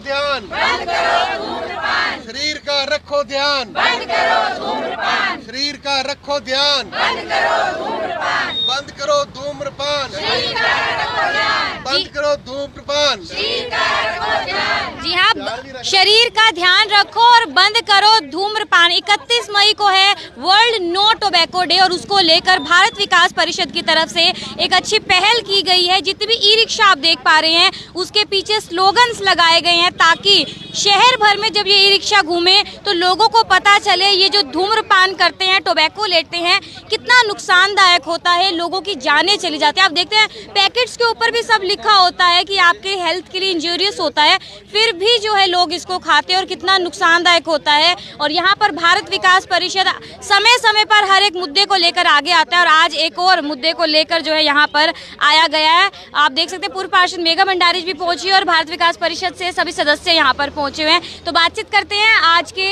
ध्यान, बंद करो धूम्रपान, शरीर का रखो ध्यान, बंद करो धूम्रपान, शरीर का रखो ध्यान, बंद करो धूम्रपान, बंद करो धूम्रपान, शरीर का रखो ध्यान, बंद करो धूम्रपान। शरीर का रखो ध्यान। जी हाँ, शरीर का ध्यान रखो और बंद करो धूम्रपान। 31 मई को है वर्ल्ड नो टोबैको डे और उसको लेकर भारत विकास परिषद की तरफ से एक अच्छी पहल की गई है। जितने भी ई रिक्शा आप देख पा रहे हैं उसके पीछे स्लोगन्स लगाए गए हैं ताकि शहर भर में जब ये ई रिक्शा घूमे तो लोगों को पता चले ये जो धूम्रपान करते हैं, टोबैको लेते हैं, कितना नुकसानदायक होता है, लोगों की जानें चली जाती है। आप देखते हैं पैकेट्स के ऊपर भी सब लिखा होता है कि आपके हेल्थ के लिए इंजूरियस होता है, फिर भी जो है लोग इसको खाते हैं और कितना नुकसानदायक होता है। और यहाँ पर भारत विकास परिषद समय समय पर हर एक मुद्दे को लेकर आगे आता है और आज एक और मुद्दे को लेकर जो है यहाँ पर आया गया है। आप देख सकते हैं पूर्व पार्षद मेघा भंडारी भी पहुंची और भारत विकास परिषद से सभी सदस्य यहाँ पर पहुंचे हुए हैं। तो बातचीत करते हैं आज के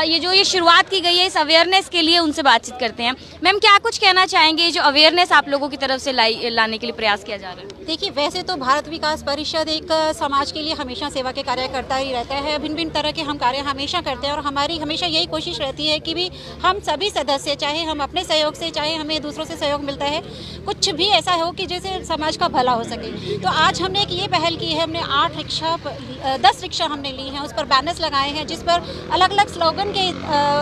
ये शुरुआत की गई है इस अवेयरनेस के लिए, उनसे बातचीत करते हैं। मैम, क्या कुछ कहना चाहेंगे जो अवेयरनेस आप लोगों की तरफ से लाने के लिए प्रयास किया जा रहा है? देखिए, वैसे तो भारत विकास परिषद एक समाज के लिए हमेशा सेवा के कार्य करता ही रहता है। भिन्न भिन्न तरह के हम कार्य हमेशा करते हैं और हमारी हमेशा यही कोशिश रहती है कि भी हम सभी सदस्य, चाहे हम अपने सहयोग से, चाहे हमें दूसरों से सहयोग मिलता है, कुछ भी ऐसा हो कि जैसे समाज का भला हो सके। तो आज हमने एक ये पहल की है, हमने 10 रिक्शा हमने ली हैं, उस पर बैनर्स लगाए हैं जिस पर अलग अलग स्लोगन के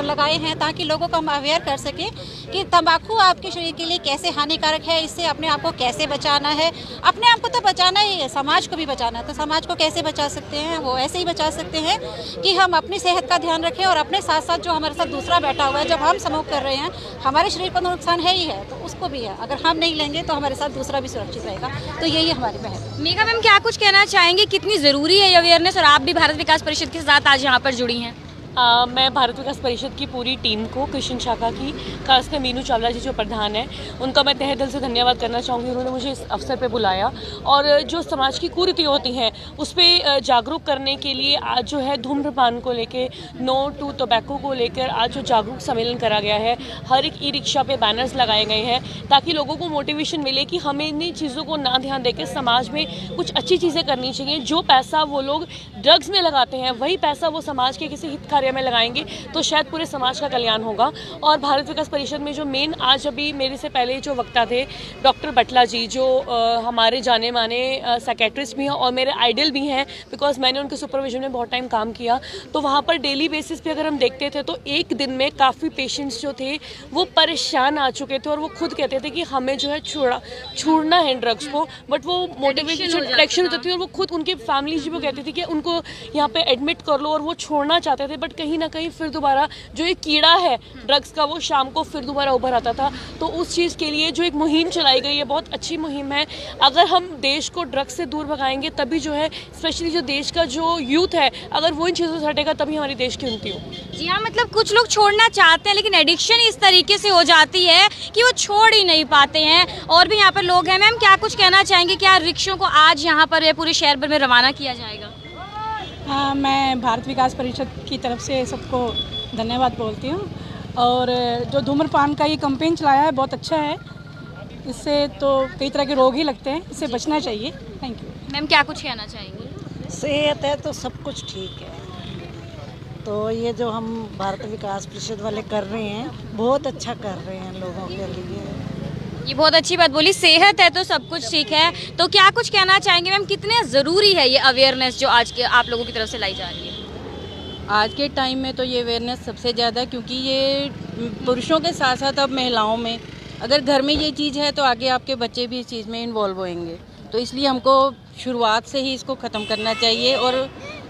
लगाए हैं ताकि लोगों को हम अवेयर कर सकें कि तंबाकू आपके शरीर के लिए कैसे हानिकारक है, इससे अपने आप को कैसे बचाना है। अपने आप को तो बचाना ही है, समाज को भी बचाना है। तो समाज को कैसे बचा सकते हैं? वो ऐसे ही बचा सकते हैं कि हम अपनी सेहत का ध्यान रखें और अपने साथ साथ जो हमारे साथ दूसरा बैठा हुआ है, जब हम स्मोक कर रहे हैं हमारे शरीर को नुकसान है ही है, तो उसको भी है। अगर हम नहीं लेंगे तो हमारे साथ दूसरा भी सुरक्षित रहेगा। तो यही है हमारी पहल। मेघा मैम, क्या कुछ कहना चाहेंगे, कितनी ज़रूरी है ये अवेयरनेस और आप भी भारत विकास परिषद के साथ आज यहाँ पर जुड़ी हैं? मैं भारत विकास परिषद की पूरी टीम को, कृष्ण शाखा की, खासकर मीनू चावला जी जो प्रधान है, उनका मैं तहे दिल से धन्यवाद करना चाहूँगी। उन्होंने मुझे इस अवसर पे बुलाया और जो समाज की कुरीतियाँ होती हैं उस पर जागरूक करने के लिए आज जो है धूम्रपान को लेके, नो टू टोबैको को लेकर आज जो जागरूक सम्मेलन करा गया है। हर एक ई रिक्शा पे बैनर्स लगाए गए हैं ताकि लोगों को मोटिवेशन मिले कि हमें इन चीज़ों को ना ध्यान देकर समाज में कुछ अच्छी चीज़ें करनी चाहिए। जो पैसा वो लोग ड्रग्स में लगाते हैं वही पैसा वो समाज के किसी हित में लगाएंगे तो शायद पूरे समाज का कल्याण होगा। और भारत विकास परिषद में जो मेन आज अभी मेरे से पहले जो वक्ता थे डॉक्टर बटला जी, जो हमारे जाने माने साइकेट्रिस्ट भी हैं और मेरे आइडल भी हैं, बिकॉज मैंने उनके सुपरविजन में बहुत टाइम काम किया। तो वहाँ पर डेली बेसिस पे अगर हम देखते थे तो एक दिन में काफ़ी पेशेंट्स जो थे वो परेशान आ चुके थे और वो खुद कहते थे कि हमें जो है छोड़ना है ड्रग्स को, बट वो मोटिवेशन एडिक्शन होती थी और वो खुद उनकी फैमिली जी वो कहती थी कि उनको यहाँ पे एडमिट कर लो और वो छोड़ना चाहते थे, बट कहीं ना कहीं फिर दोबारा जो एक कीड़ा है ड्रग्स का वो शाम को फिर दोबारा उभर आता था। तो उस चीज़ के लिए जो एक मुहिम चलाई गई है, बहुत अच्छी मुहिम है। अगर हम देश को ड्रग्स से दूर भगाएंगे तभी जो है स्पेशली जो देश का जो यूथ है अगर वो इन चीज़ों से हटेगा तभी हमारी देश की उन्नति हो। जी हाँ, मतलब कुछ लोग छोड़ना चाहते हैं लेकिन एडिक्शन इस तरीके से हो जाती है कि वो छोड़ ही नहीं पाते हैं। और भी यहाँ पर लोग हैं। मैम, क्या कुछ कहना चाहेंगे, क्या रिक्शों को आज यहाँ पर पूरे शहर भर में रवाना किया जाएगा? हाँ, मैं भारत विकास परिषद की तरफ से सबको धन्यवाद बोलती हूँ और जो धूम्रपान का ये कैंपेन चलाया है बहुत अच्छा है। इससे तो कई तरह के रोग ही लगते हैं, इससे बचना चाहिए। Thank you. मैम, क्या कुछ कहना चाहेंगी? सेहत है तो सब कुछ ठीक है। तो ये जो हम भारत विकास परिषद वाले कर रहे हैं बहुत अच्छा कर रहे हैं लोगों के लिए। ये बहुत अच्छी बात बोली, सेहत है तो सब कुछ ठीक है। तो क्या कुछ कहना चाहेंगे मैम, कितने ज़रूरी है ये अवेयरनेस जो आज के आप लोगों की तरफ से लाई जा रही है? आज के टाइम में तो ये अवेयरनेस सबसे ज़्यादा, क्योंकि ये पुरुषों के साथ साथ अब महिलाओं में, अगर घर में ये चीज़ है तो आगे आपके बच्चे भी इस चीज़ में इन्वॉल्व होंगे। तो इसलिए हमको शुरुआत से ही इसको ख़त्म करना चाहिए और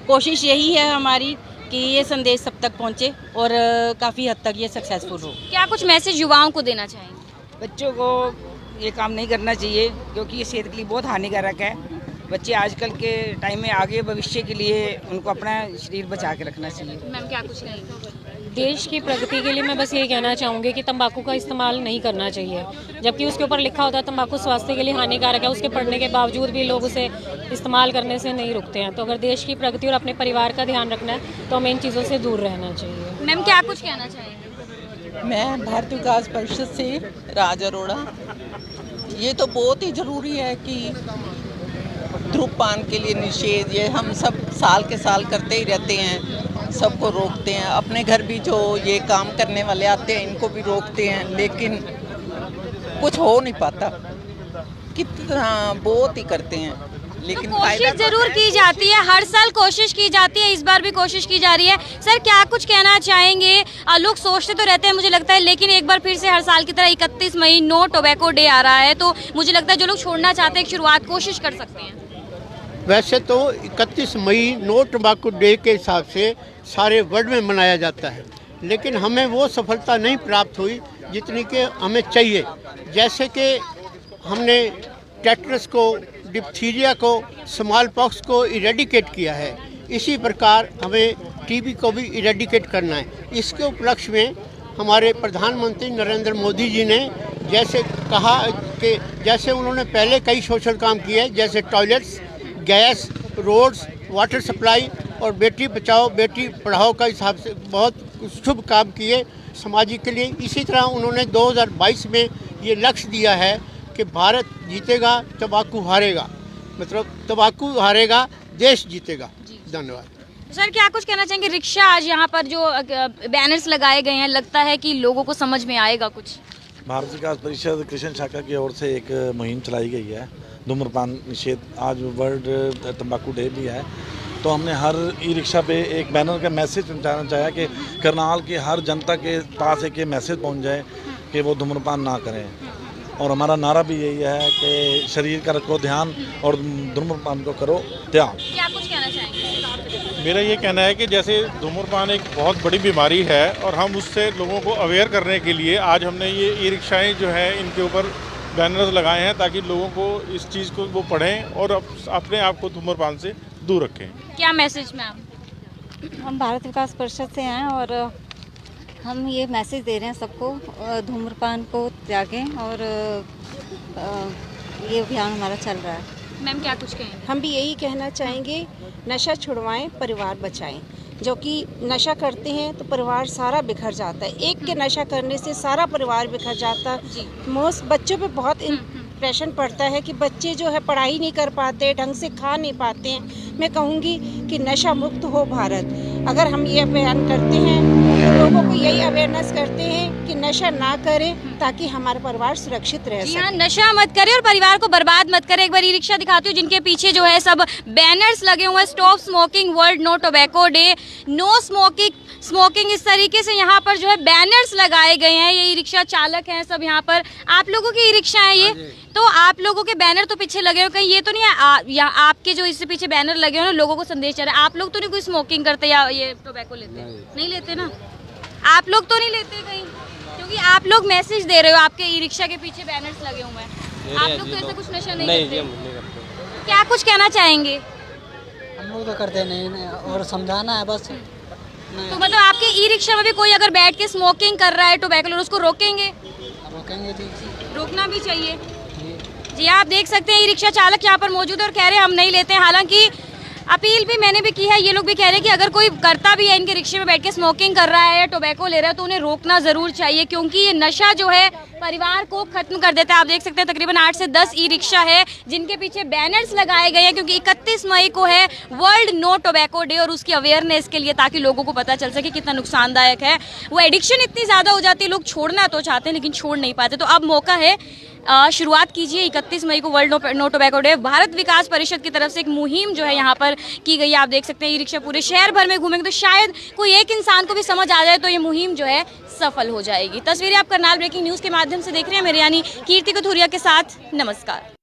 कोशिश यही है हमारी कि ये संदेश सब तक पहुँचे और काफ़ी हद तक ये सक्सेसफुल हो। क्या कुछ मैसेज युवाओं को देना चाहेंगे? बच्चों को ये काम नहीं करना चाहिए क्योंकि ये सेहत के लिए बहुत हानिकारक है। बच्चे आजकल के टाइम में आगे भविष्य के लिए उनको अपना शरीर बचा के रखना चाहिए। मैम, क्या कुछ कहेंगे? देश की प्रगति के लिए मैं बस यही कहना चाहूँगी कि तंबाकू का इस्तेमाल नहीं करना चाहिए, जबकि उसके ऊपर लिखा होता है तंबाकू स्वास्थ्य के लिए हानिकारक है। उसके पढ़ने के बावजूद भी लोग उसे इस्तेमाल करने से नहीं रुकते हैं। तो अगर देश की प्रगति और अपने परिवार का ध्यान रखना है तो हमें इन चीज़ों से दूर रहना चाहिए। मैम, क्या कुछ कहना चाहेंगे? मैं भारत विकास परिषद से राज अरोड़ा। ये तो बहुत ही ज़रूरी है कि धूम्रपान के लिए निषेध, ये हम सब साल के साल करते ही रहते हैं, सबको रोकते हैं। अपने घर भी जो ये काम करने वाले आते हैं इनको भी रोकते हैं, लेकिन कुछ हो नहीं पाता। कितना बहुत ही करते हैं, लेकिन तो कोशिश जरूर की जाती है, हर साल कोशिश की जाती है, इस बार भी कोशिश की जा रही है। सर क्या कुछ कहना चाहेंगे? लोग सोचते तो रहते हैं मुझे लगता है, लेकिन एक बार फिर से हर साल की तरह 31 मई नो टोबैको डे आ रहा है, तो मुझे लगता है जो लोग छोड़ना चाहते हैं शुरुआत कोशिश कर सकते हैं। वैसे तो 31 मई नो टोबैको डे के हिसाब से सारे वर्ल्ड में मनाया जाता है, लेकिन हमें वो सफलता नहीं प्राप्त हुई जितनी कि हमें चाहिए। जैसे कि हमने टेटनस को, डिप्थीरिया को, स्मॉल पॉक्स को इरेडिकेट किया है, इसी प्रकार हमें टीबी को भी इरेडिकेट करना है। इसके उपलक्ष्य में हमारे प्रधानमंत्री नरेंद्र मोदी जी ने जैसे कहा कि जैसे उन्होंने पहले कई सोशल काम किए, जैसे toilets, gas, roads, water supply और बेटी बचाओ बेटी पढ़ाओ का हिसाब से बहुत शुभ काम किए समाज के लिए। इसी तरह उन्होंने 2022 में ये लक्ष्य दिया है कि भारत जीतेगा, तंबाकू हारेगा, मतलब तंबाकू हारेगा, देश जीतेगा। धन्यवाद। सर क्या कुछ कहना चाहेंगे? रिक्शा आज यहाँ पर जो बैनर्स लगाए गए हैं, लगता है कि लोगों को समझ में आएगा कुछ? भारत विकास परिषद कृष्ण शाखा की ओर से एक मुहिम चलाई गई है, धूम्रपान निषेध। आज वर्ल्ड तंबाकू डे भी है, तो हमने हर ई रिक्शा पे एक बैनर का मैसेज पहुँचाना चाहा कि करनाल की हर जनता के पास एक ये मैसेज पहुँच जाए कि वो धूम्रपान ना करें। और हमारा नारा भी यही है कि शरीर का रखो ध्यान और धूम्रपान को करो त्याग। क्या कुछ कहना चाहेंगे? मेरा ये कहना है कि जैसे धूम्रपान एक बहुत बड़ी बीमारी है और हम उससे लोगों को अवेयर करने के लिए आज हमने ये ई रिक्शाएँ जो हैं इनके ऊपर बैनर्स लगाए हैं, ताकि लोगों को इस चीज़ को वो पढ़ें और अपने आप को धूम्रपान से दूर रखें। क्या मैसेज में आप? हम भारत विकास परिषद से हैं और हम ये मैसेज दे रहे हैं सबको, धूम्रपान को त्यागें, और ये अभियान हमारा चल रहा है। मैम क्या कुछ कहेंगे? हम भी यही कहना चाहेंगे, नशा छुड़वाएं, परिवार बचाएं। जो कि नशा करते हैं तो परिवार सारा बिखर जाता है, एक के नशा करने से सारा परिवार बिखर जाता है। मोस्ट बच्चों पे बहुत इम्प्रेशन पड़ता है कि बच्चे जो है पढ़ाई नहीं कर पाते, ढंग से खा नहीं पाते हैं। मैं कहूँगी कि नशा मुक्त हो भारत। अगर हम ये अभियान करते हैं, लोगों को यही अवेयरनेस करते हैं कि नशा ना करें ताकि हमारा परिवार सुरक्षित रह सके। हाँ, नशा मत करें और परिवार को बर्बाद मत करें। एक बार ई रिक्शा दिखाती हूँ जिनके पीछे जो है सब बैनर्स लगे हुए हैं, stop smoking, world no tobacco day, no smoking, इस तरीके से यहाँ पर जो है बैनर्स लगाए गए हैं। ये ई रिक्शा चालक हैं सब यहाँ पर। आप लोगों की ई रिक्शा है ये, तो आप लोगों के बैनर तो पीछे लगे हो, कहीं ये तो नहीं है यहाँ आपके जो इससे पीछे बैनर लगे हो ना, लोगों को संदेश जा रहा है? आप लोग तो नहीं कोई स्मोकिंग करते या ये टोबैको लेते? नहीं लेते ना, आप लोग तो नहीं लेते कहीं, क्योंकि आप लोग मैसेज दे रहे हो, आपके ई रिक्शा के पीछे बैनर्स लगे हुए हैं। आप लोग तो ऐसा कुछ नशा नहीं करते? क्या कुछ कहना चाहेंगे? हम लोग तो करते नहीं, और समझाना है बस। तो मतलब आपके ई रिक्शा में भी कोई अगर बैठ के स्मोकिंग कर रहा है टोबैको, उसको रोकेंगे? रोकेंगे जी, रोकना भी चाहिए। जी आप देख सकते हैं ई रिक्शा चालक यहाँ पर मौजूद है और कह रहे हैं हम नहीं लेते हैं। हालांकि अपील भी मैंने भी की है, ये लोग भी कह रहे हैं कि अगर कोई करता भी है इनके रिक्शे में बैठ के स्मोकिंग कर रहा है या टोबैको ले रहा है तो उन्हें रोकना ज़रूर चाहिए, क्योंकि ये नशा जो है परिवार को खत्म कर देता है। आप देख सकते हैं तकरीबन 8 से 10 ई रिक्शा है जिनके पीछे बैनर्स लगाए गए हैं, क्योंकि 31 मई को है वर्ल्ड नो टोबैको डे और उसकी अवेयरनेस के लिए, ताकि लोगों को पता चल सके कितना नुकसानदायक है। वो एडिक्शन इतनी ज़्यादा हो जाती है, लोग छोड़ना तो चाहते हैं लेकिन छोड़ नहीं पाते। तो अब मौका है, शुरुआत कीजिए। 31 मई को world no tobacco day, Bharat Vikas Parishad की तरफ से एक मुहिम जो है यहाँ पर की गई है। आप देख सकते हैं ई रिक्शा पूरे शहर भर में घूमेंगे, तो शायद कोई एक इंसान को भी समझ आ जाए तो ये मुहिम जो है सफल हो जाएगी। तस्वीरें आप करनाल ब्रेकिंग न्यूज़ के माध्यम से देख रहे हैं, मेरे यानी कीर्ति कथुरिया के साथ। नमस्कार।